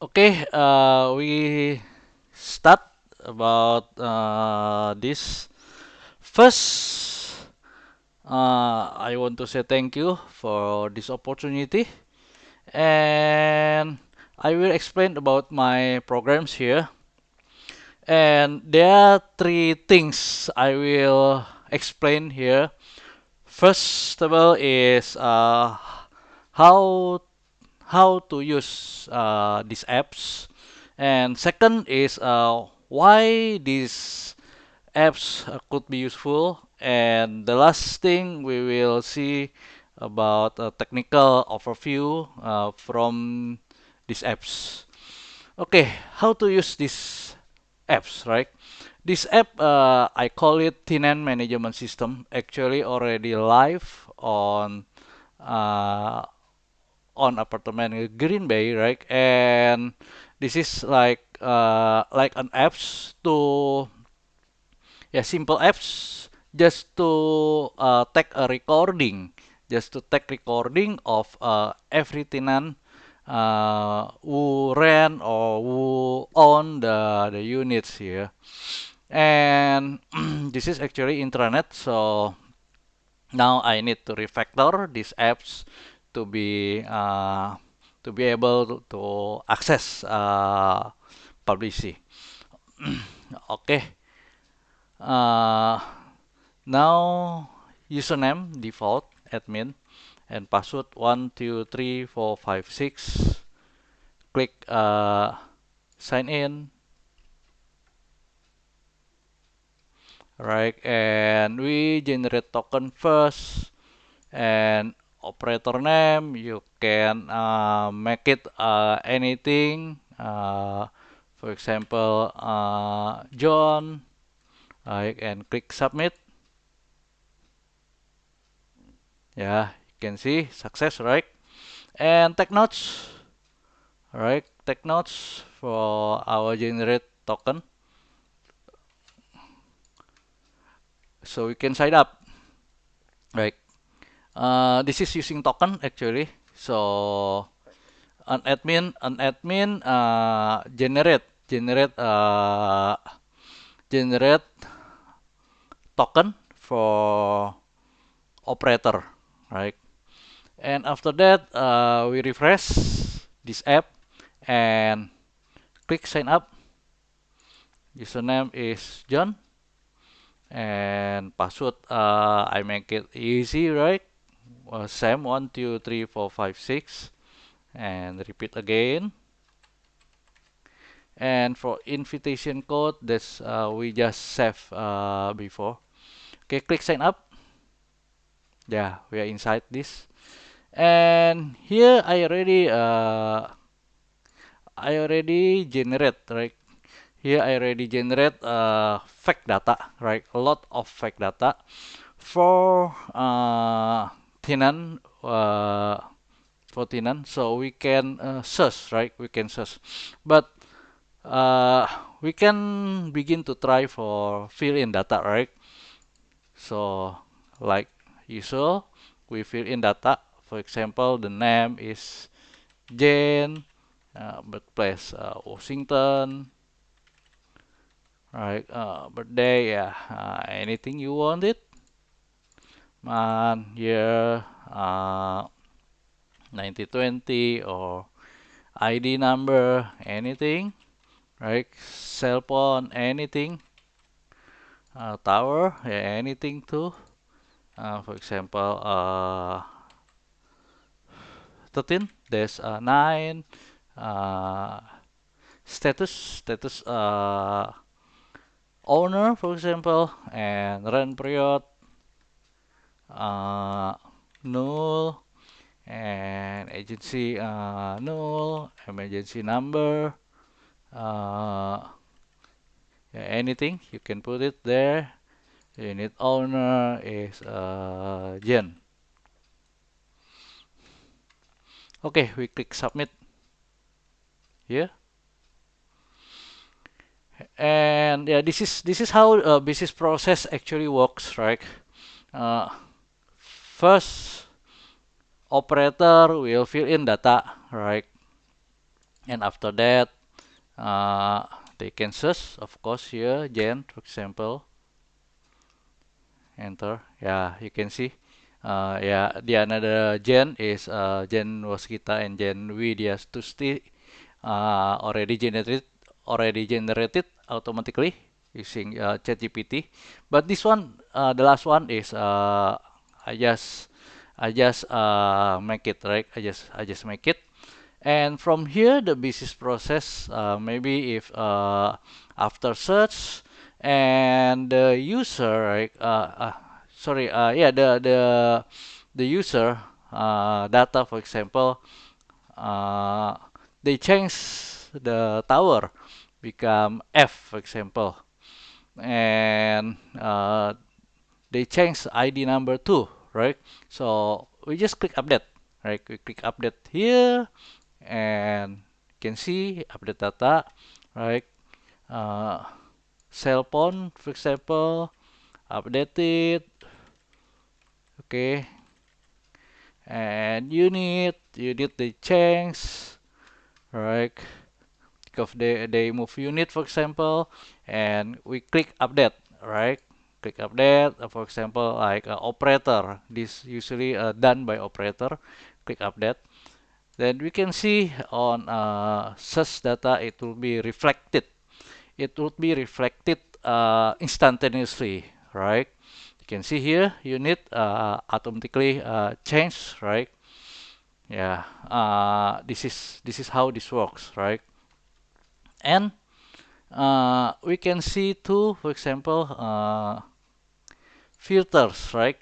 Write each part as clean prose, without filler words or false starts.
Okay, we start about this. First, I want to say thank you for this opportunity, and I will explain about my programs here. And there are three things I will explain here. First of all is how how to use these apps, and second is why these apps could be useful, and the last thing we will see about a technical overview from these apps. Okay, how to use these apps, right? This app, I call it tenant management system, actually already live uh, on apartment in Green Bay, right? And this is like an apps to, yeah, simple apps just to take a recording, just to take recording of every tenant who rent or who own the units here. And this is actually intranet, so now I need to refactor these apps to be able to access publicly. Okay. Uh, Now username default admin and password 123456. Click sign in, right? And we generate token first, and operator name you can make it anything. For example, John. Right, and click submit. Yeah, you can see success, right? And take notes. Right, take notes for our generate token, so we can sign up. Right. This is using token actually. So an admin generate token for operator, right? And after that, we refresh this app and click sign up. Username is John, and password I make it easy, right? Same 123456, and repeat again. And for invitation code, that's we just save before. Okay, click sign up. Yeah, we are inside this. And here I already generate, right? Here I already generate fake data, right? A lot of fake data for tenant for tenant, so we can search, right? We can search, but uh, we can begin to try for fill in data, right? So like usual, we fill in data. For example, the name is Jane, birthplace Washington, right? Birthday, yeah, anything you want it. Man, year, 1920, or ID number, anything, right? Cell phone, anything. Tower, yeah, anything too. For example, 13, there's 9. Uh, status owner, for example, and rent period, uh, null, and agency null, emergency number, uh, yeah, anything you can put it there. Unit owner is Jen. Okay, we click submit here, and yeah, this is how business process actually works, right? Uh, First, operator will fill in data, right? And after that, they can search, of course, here, gen, for example, enter. Yeah, you can see. Yeah, the another gen is gen Waskita and gen Widyastuti already generated automatically using ChatGPT. But this one, the last one is I just make it right. I just make it. And from here, the business process, maybe if after search and the user, right? Sorry, yeah, the user data, for example, uh, they change the tower become F, for example, and they change ID number two, right? So we just click update, right? We click update here, and you can see update data, right? Uh, Cell phone, for example, update it, okay, and unit they change, right? Because they move unit, for example, and we click update, right? Click update, for example, like operator. This usually done by operator. Click update. Then we can see on search data, it will be reflected. It would be reflected instantaneously, right? You can see here, unit automatically change, right? Yeah, this is how this works, right? And we can see too, for example, filters, right?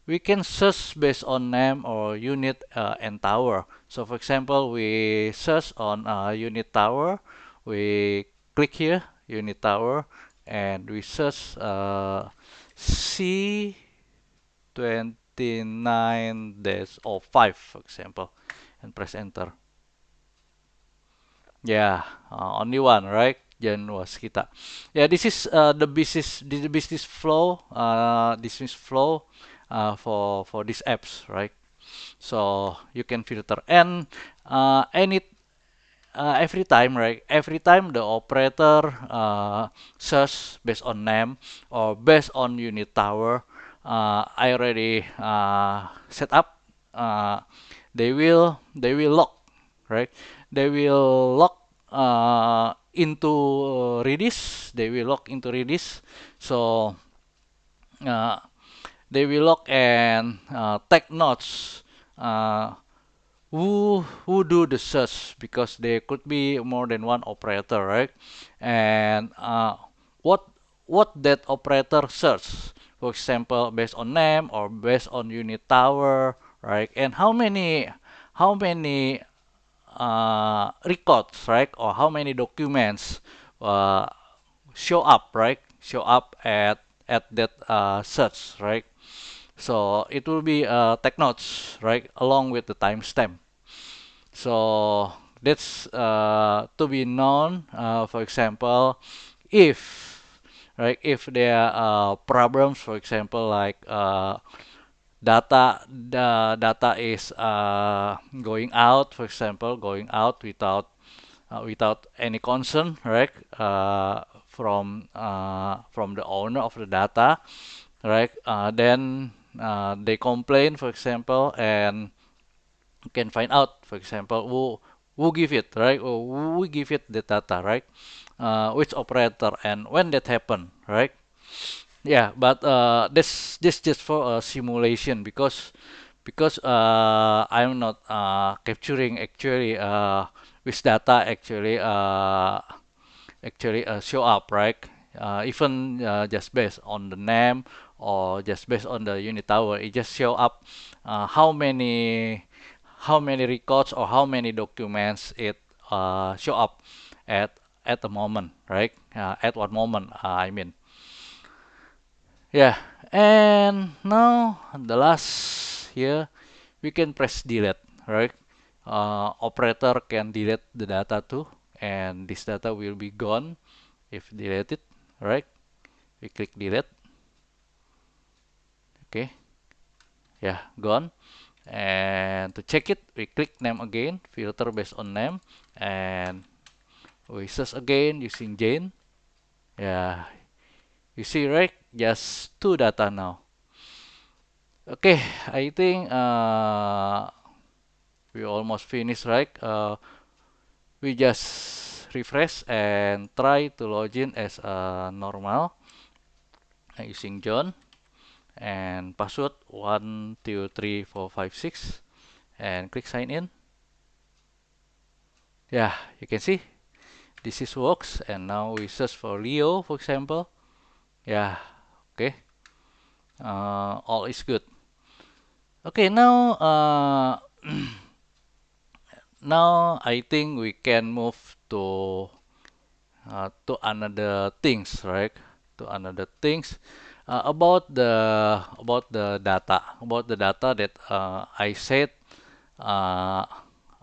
We can search based on name or unit and tower. So for example, we search on unit tower, we click here, unit tower, and we search C29-05, for example, and press enter. Yeah, only one, right? Jan Waskita. Yeah, this is the business flow, for these apps, right? So you can filter and any every time, right? Every time the operator search based on name or based on unit tower, I already set up. They will lock, right? They will lock into Redis. They will lock into Redis. So uh, they will lock and take notes. Uh, who do the search, because there could be more than one operator, right? And what what that operator search, for example, based on name or based on unit tower, right? And how many records, right? Or how many documents uh, show up, right? Show up at that search, right? So it will be tech notes, right, along with the timestamp. So that's to be known. For example, if if there are problems, for example, like the data is going out, for example, going out without any concern, right? From the owner of the data, right? Then they complain, for example, and you can find out, for example, who give it, right? Or who give it the data, right? Which operator and when that happen, right? Yeah, but this just for a simulation, because I'm not capturing actually which data actually show up, right? Even just based on the name or just based on the unit tower, it just show up how many records or how many documents it show up at at the moment, right? At what moment, I mean. Yeah, and now the last here we can press delete, right? Operator can delete the data too, and this data will be gone if deleted, right? We click delete, okay, yeah, gone. And to check it, we click name again, filter based on name, and we search again using Jane. Yeah, you see, right? Just two data now. Okay, I think we almost finished, right? We just refresh and try to log in as normal using John and password 123456 and click sign in. Yeah, you can see this is works, and now we search for Leo, for example. Yeah, okay. All is good. Okay, now now I think we can move to another things, right? To another things about the data that I said. Uh,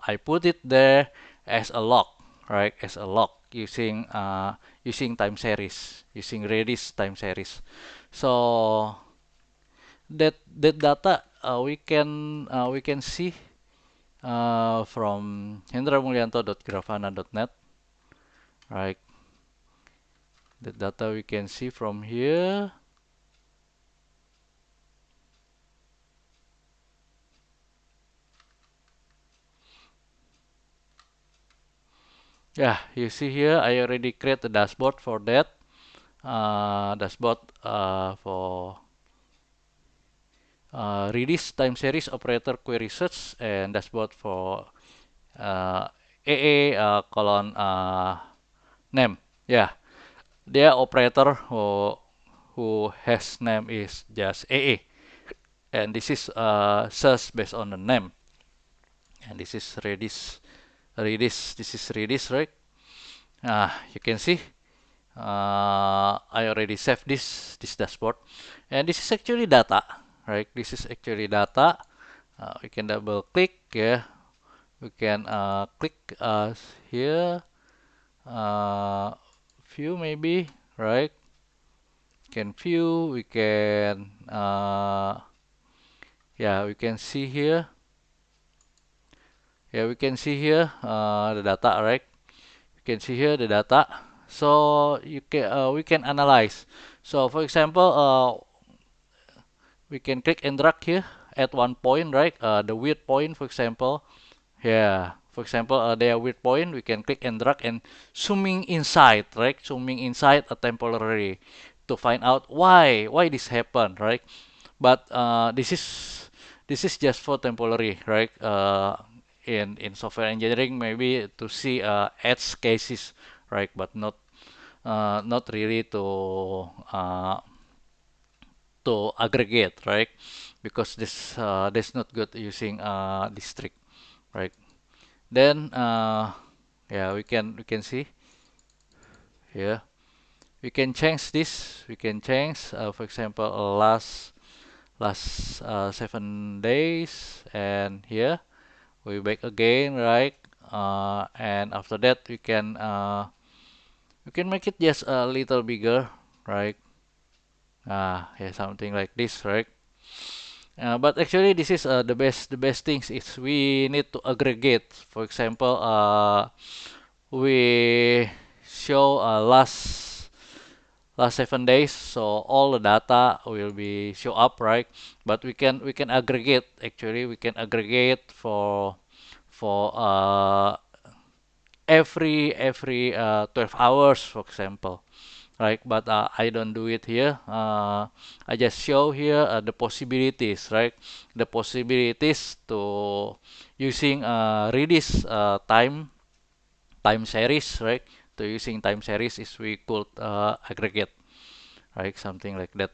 I put it there as a log, right? As a log using time series, using Redis time series. So that data we can see from hendramulyanto.grafana.net, right? The data we can see from here. Yeah, you see here I already create a dashboard for that. Dashboard for Redis time series operator query search and dashboard for uh, AA colon name. Yeah, their operator who has name is just AA, and this is search based on the name, and this is Redis. This is Redis, right? You can see I already saved this dashboard, and this is actually data, right? This is actually data. We can double click, yeah. We can click here, uh, view maybe, right? Can view. We can yeah, we can see here. Yeah, we can see here the data, right? You can see here the data. So we can analyze. So for example, we can click and drag here at one point, right? The weird point, for example. Yeah, for example, there weird point. We can click and drag and zooming inside, right? Zooming inside a temporary to find out why this happened, right? But this is just for temporary, right? In software engineering, maybe to see edge cases, right? But not really uh, to aggregate, right? Because this not good using district, right? Then yeah, we can see here. We can change this. We can change, for example, last 7 days, and here we back again, right? And after that, we can make it just a little bigger, right? Yeah, something like this, right? But actually, this is the best things is we need to aggregate. For example, we show last 7 days, so all the data will be show up, right? But we can aggregate. Actually, we can aggregate for every 12 hours, for example, right? But I don't do it here. I just show here the possibilities, right? The possibilities to using Redis time series, right? To using time series is we could aggregate, right? Something like that.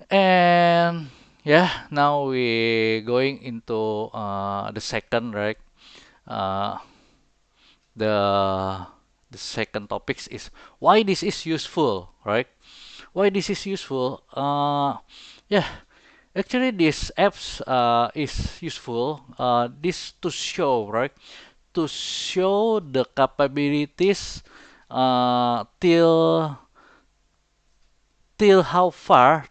And yeah, now we going into the second, right? Uh, the the second topics is why this is useful, right? Why this is useful? Yeah, actually this apps is useful. This to show, right? To show the capabilities till how far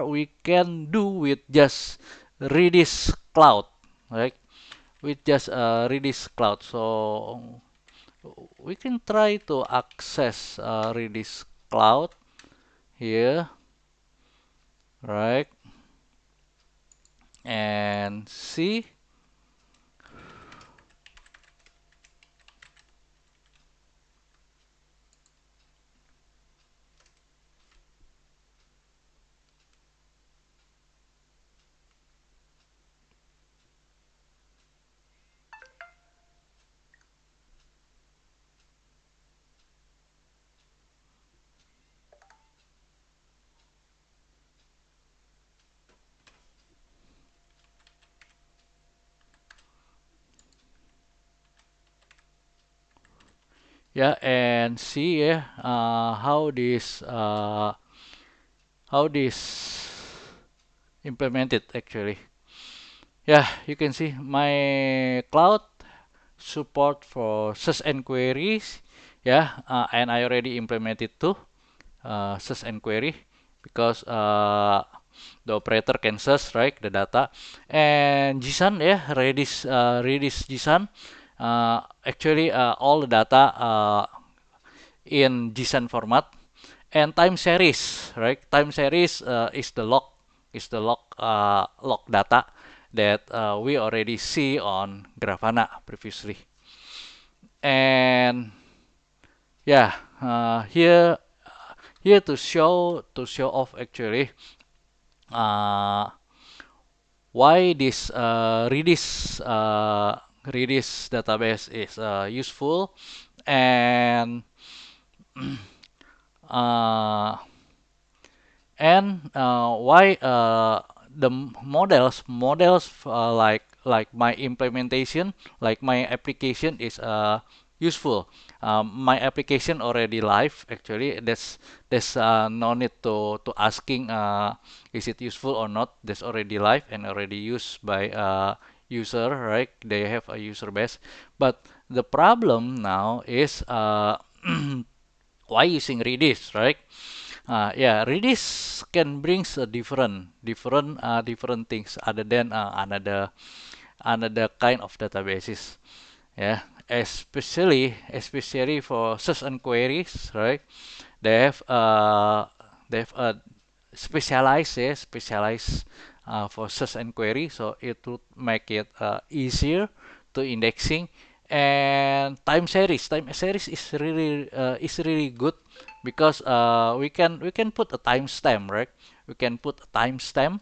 we can do with just Redis cloud, right? With just Redis cloud. So we can try to access Redis cloud here, right? And see. Yeah, and see how this implemented actually. Yeah, you can see my cloud support for search and queries. Yeah, and I already implemented too search and query because the operator can search right the data. And JSON, yeah, Redis JSON. Actually, all the data in JSON format. And time series, right? Time series is the log data that we already see on Grafana previously. And yeah, here to show off actually uh, why this Redis database is useful, and uh, why the models like my implementation, like my application is useful. My application already live actually. There's no need to asking is it useful or not. That's already live and already used by user, right? They have a user base. But the problem now is why using Redis, right? Yeah, Redis can brings a different things other than another kind of databases. Yeah, especially for search and queries, right? They have a specialized for search and query, so it would make it easier to indexing. And time series is really good because we can put a timestamp, right? We can put a timestamp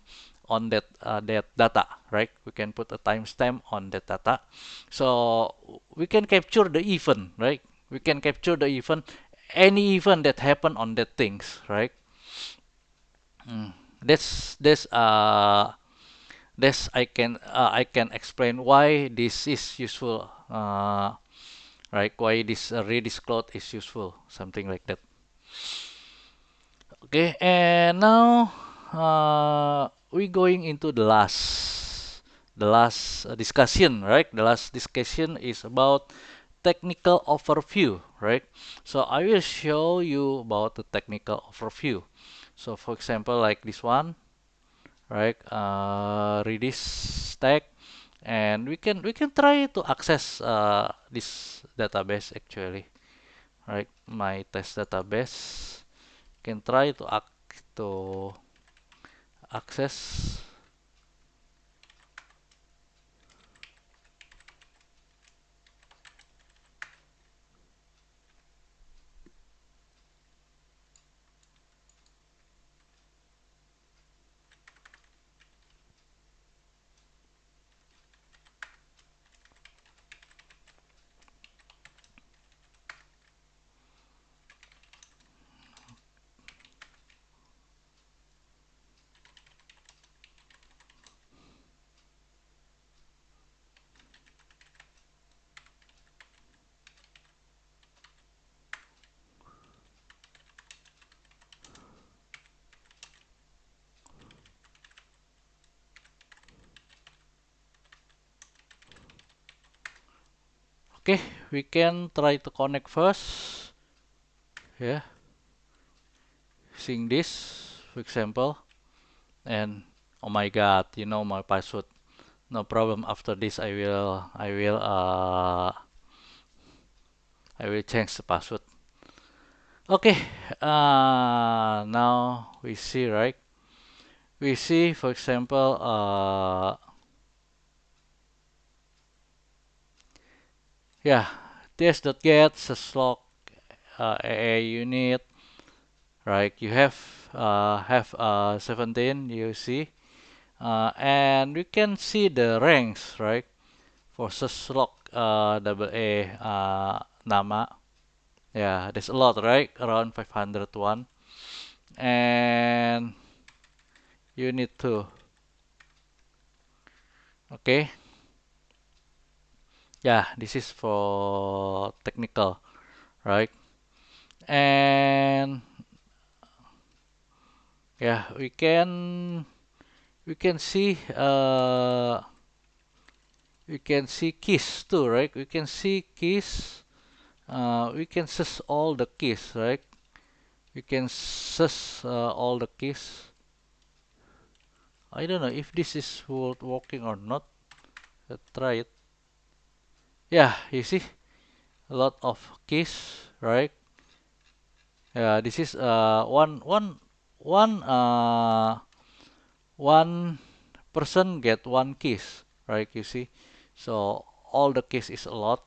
on that data, right? We can put a timestamp on that data, so we can capture the event, right? We can capture the event, any event that happen on that things, right? Mm. That's that's uh that's I can explain why this is useful, right? Why this Redis cloud is useful, something like that. Okay, and now we going into the last discussion, right? The last discussion is about technical overview, right? So I will show you about the technical overview. So for example, like this one, right? Redis stack, and we can try to access this database actually, right? My test database can try to access. Okay, we can try to connect first. Yeah, seeing this, for example, and Oh my God, you know my password. No problem. After this, I will change the password. Okay. Now we see, right? We see, for example, yeah, ts.get syslog AA unit, right? You have 17, you see, and we can see the ranks, right? For syslog double A nama. Yeah, there's a lot, right? Around 501. And you need to, okay? Yeah, this is for technical, right? And yeah, we can see keys too, right? We can see keys. We can search all the keys, right? We can search all the keys. I don't know if this is working or not. Let's try it. Yeah, you see a lot of keys, right? Yeah, this is one one person get one keys, right? You see, so all the keys is a lot,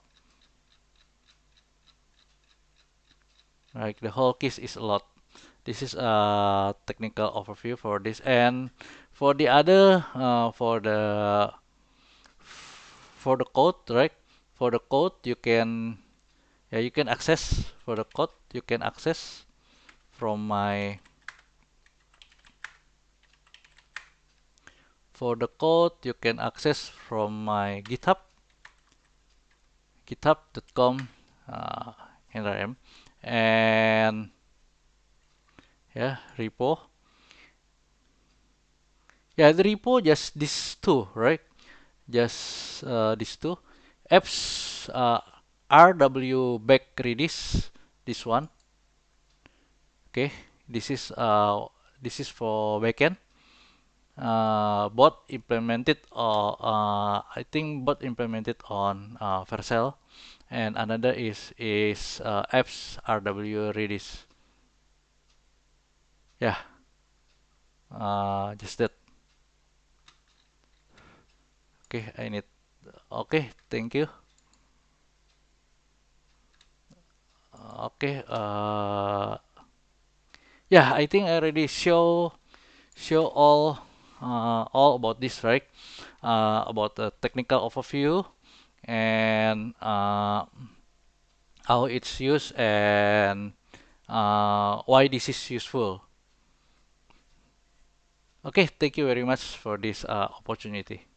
right? The whole keys is a lot. This is a technical overview for this, and for the other, for the code, right? For the code, you can access for the code. You can access from my for the code. You can access from my GitHub, github.com. Here I am, and yeah, repo. Yeah, the repo just these two, right? Just these two apps, rw back redis, this one. Okay, this is uh this is for backend. Both implemented, I think both implemented on Vercel, and another is apps rw redis. Yeah, just that. Okay, I need. Okay, thank you. Okay, yeah, I think I already show all about this, right? About the technical overview and how it's used and why this is useful. Okay, thank you very much for this opportunity.